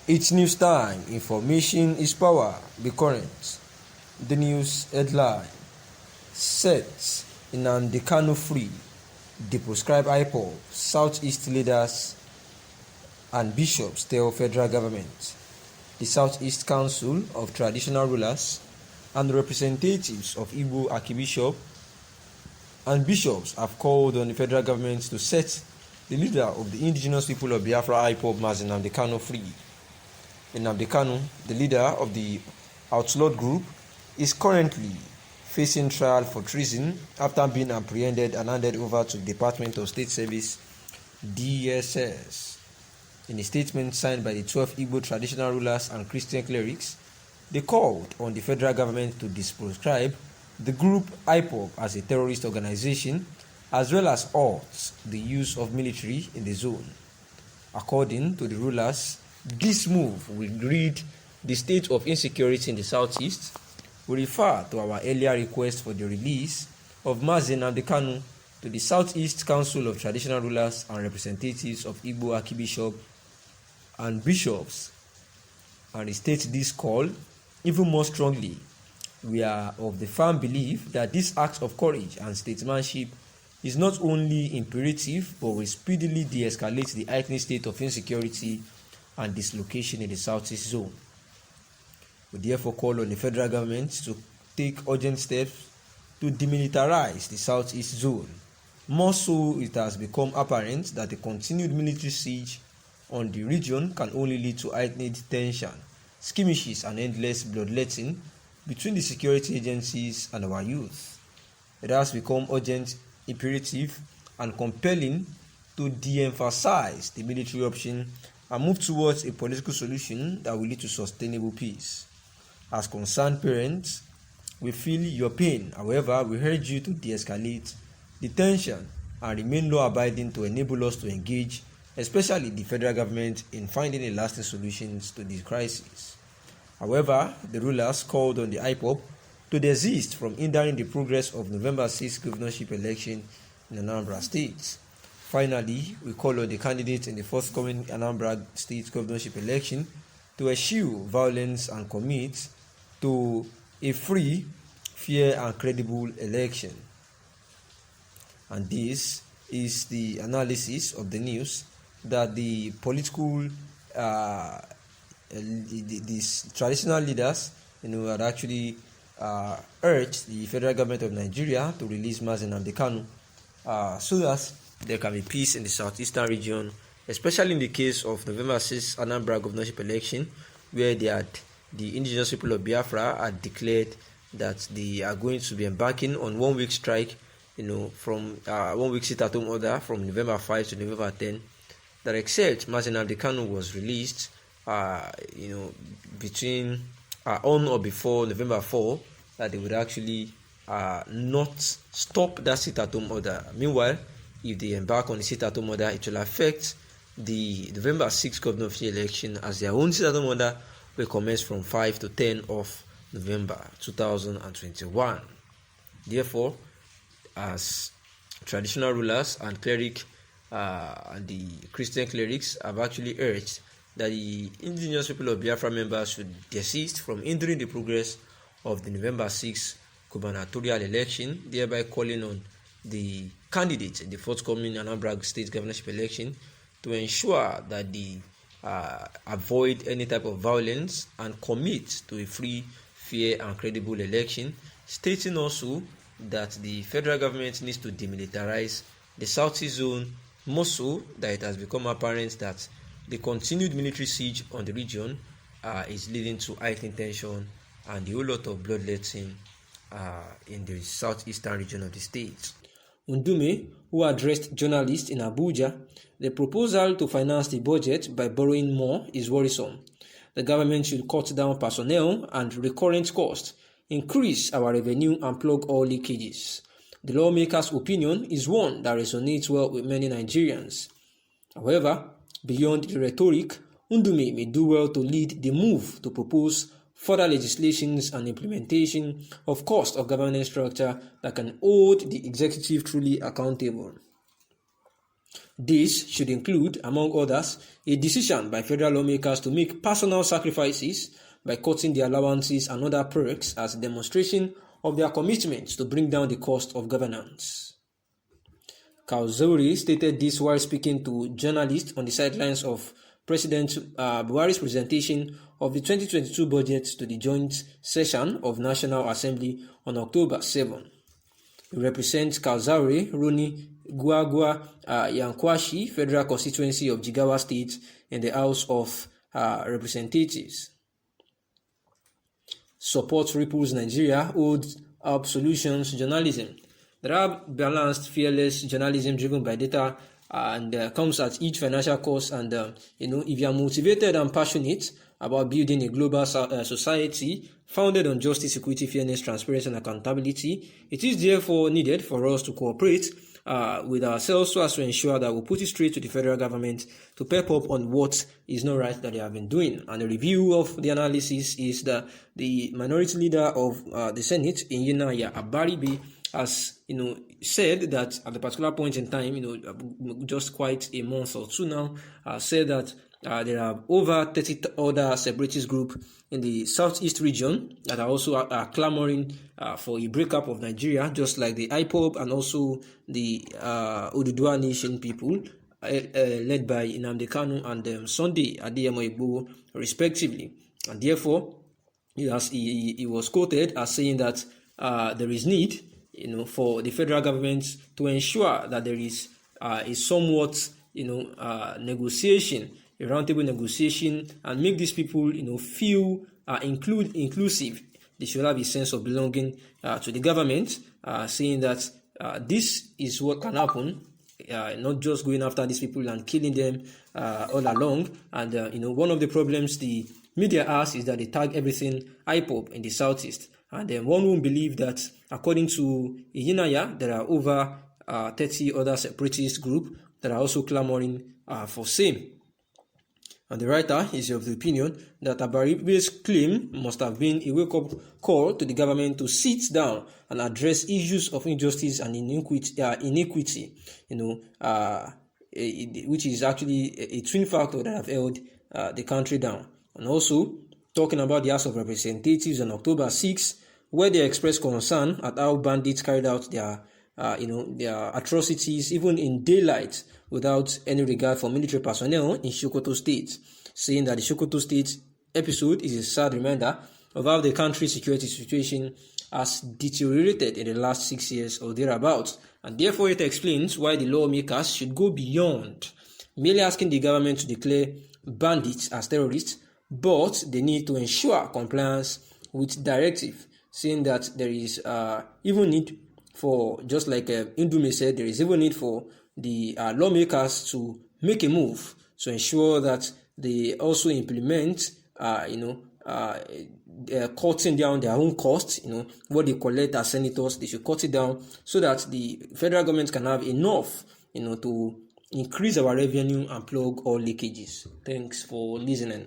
It's news time. Information is power. Be current. The news headline: Set Nnamdi Kanu free. The proscribed IPOB, Southeast leaders and bishops tell federal government. The Southeast Council of Traditional Rulers and representatives of Igbo Archbishop and bishops have called on the federal government to set the leader of the indigenous people of Biafra IPOB, Mazi Nnamdi Kanu, free. Nnamdi Kanu, the leader of the outlawed group, is currently facing trial for treason after being apprehended and handed over to the Department of State Service (DSS). In a statement signed by the 12 Igbo traditional rulers and Christian clerics, they called on the federal government to disproscribe the group IPOB as a terrorist organization, as well as halt the use of military in the zone. According to the rulers, this move will rid the state of insecurity in the southeast. We refer to our earlier request for the release of Mazi Nnamdi Kanu to the Southeast Council of Traditional Rulers and representatives of Igbo Archbishop and bishops, and state this call even more strongly. We are of the firm belief that this act of courage and statesmanship is not only imperative but will speedily de-escalate the heightened state of insecurity and dislocation in the southeast zone. We therefore call on the federal government to take urgent steps to demilitarize the southeast zone. More so, it has become apparent that the continued military siege on the region can only lead to heightened tension, skirmishes, and endless bloodletting between the security agencies and our youth. It has become urgent, imperative, and compelling to de-emphasize the military option and move towards a political solution that will lead to sustainable peace. As concerned parents, we feel your pain. However, we urge you to de-escalate the tension and remain law-abiding to enable us to engage, especially the federal government, in finding a lasting solutions to this crisis. However, the rulers called on the IPOB to desist from hindering the progress of November 6 governorship election in Anambra State. Finally, we call on the candidates in the forthcoming Anambra State governorship election to eschew violence and commit to a free, fair, and credible election. And this is the analysis of the news that the political, these traditional leaders, had actually urged the federal government of Nigeria to release Mazi Nnamdi Kanu, so that there can be peace in the southeastern region, especially in the case of November 6 Anambra governorship election, where the indigenous people of Biafra had declared that they are going to be embarking on 1 week strike, from 1 week sit-at-home order from November 5 to November 10, that except Mazi Nnamdi Kanu was released, between on or before November 4, that they would actually not stop that sit-at-home order. Meanwhile, if they embark on the sit-at-home order, it will affect the November 6 governorship election, as their own sit-at-home order will commence from 5 to 10 of November 2021. Therefore, as traditional rulers and cleric and the Christian clerics have actually urged that the indigenous people of Biafra members should desist from hindering the progress of the November 6 gubernatorial election, thereby calling on the candidates in the forthcoming Anambra State governorship election to ensure that they avoid any type of violence and commit to a free, fair, and credible election, stating also that the federal government needs to demilitarize the southeast zone, more so that it has become apparent that the continued military siege on the region is leading to heightened tension and a whole lot of bloodletting in the southeastern region of the state. Ndume, who addressed journalists in Abuja, the proposal to finance the budget by borrowing more is worrisome. The government should cut down personnel and recurrent costs, increase our revenue, and plug all leakages. The lawmaker's opinion is one that resonates well with many Nigerians. However, beyond the rhetoric, Ndume may do well to lead the move to propose further legislations and implementation of cost of governance structure that can hold the executive truly accountable. This should include, among others, a decision by federal lawmakers to make personal sacrifices by cutting the allowances and other perks as a demonstration of their commitment to bring down the cost of governance. Kauzuri stated this while speaking to journalists on the sidelines of President Buhari's presentation of the 2022 budget to the joint session of National Assembly on October 7. He represents Kauzuri Roni Guagua Yankwashi Federal Constituency of Jigawa State in the House of Representatives. Support Ripples Nigeria holds up solutions journalism. There are balanced, fearless journalism driven by data and comes at each financial cost. And if you are motivated and passionate about building a global society founded on justice, equity, fairness, transparency, and accountability, it is therefore needed for us to cooperate with ourselves so as to ensure that we put it straight to the federal government to pep up on what is not right that they have been doing. And a review of the analysis is that the minority leader of the Senate, Inyinaya Abaribe, has said that at a particular point in time, just quite a month or two now, said that there are over 30 other separatist groups in the southeast region that are also clamoring for a breakup of Nigeria, just like the IPOB and also the Oduduwa Nation people, led by Nnamdi Kanu and Sunday Adeyemo Igboho, respectively. And therefore, he was quoted as saying that there is need for the federal government to ensure that there is a somewhat, negotiation, a roundtable negotiation, and make these people, feel inclusive. They should have a sense of belonging to the government, saying that this is what can happen, not just going after these people and killing them all along. And, one of the problems the media has is that they tag everything IPOB in the southeast. And then one won't believe that, according to Inyinaya, there are over 30 other separatist groups that are also clamoring for same. And the writer is of the opinion that Abaribe's claim must have been a wake-up call to the government to sit down and address issues of injustice and inequity, which is actually a twin factor that have held the country down. And also, talking about the House of Representatives on October 6, where they expressed concern at how bandits carried out their atrocities even in daylight without any regard for military personnel in Sokoto State, saying that the Sokoto State episode is a sad reminder of how the country's security situation has deteriorated in the last 6 years or thereabouts, and therefore it explains why the lawmakers should go beyond merely asking the government to declare bandits as terrorists, but they need to ensure compliance with directive, saying that there is even need for, just like Indume said, there is even need for the lawmakers to make a move to ensure that they also implement, cutting down their own costs, what they collect as senators, they should cut it down so that the federal government can have enough, to increase our revenue and plug all leakages. Thanks for listening.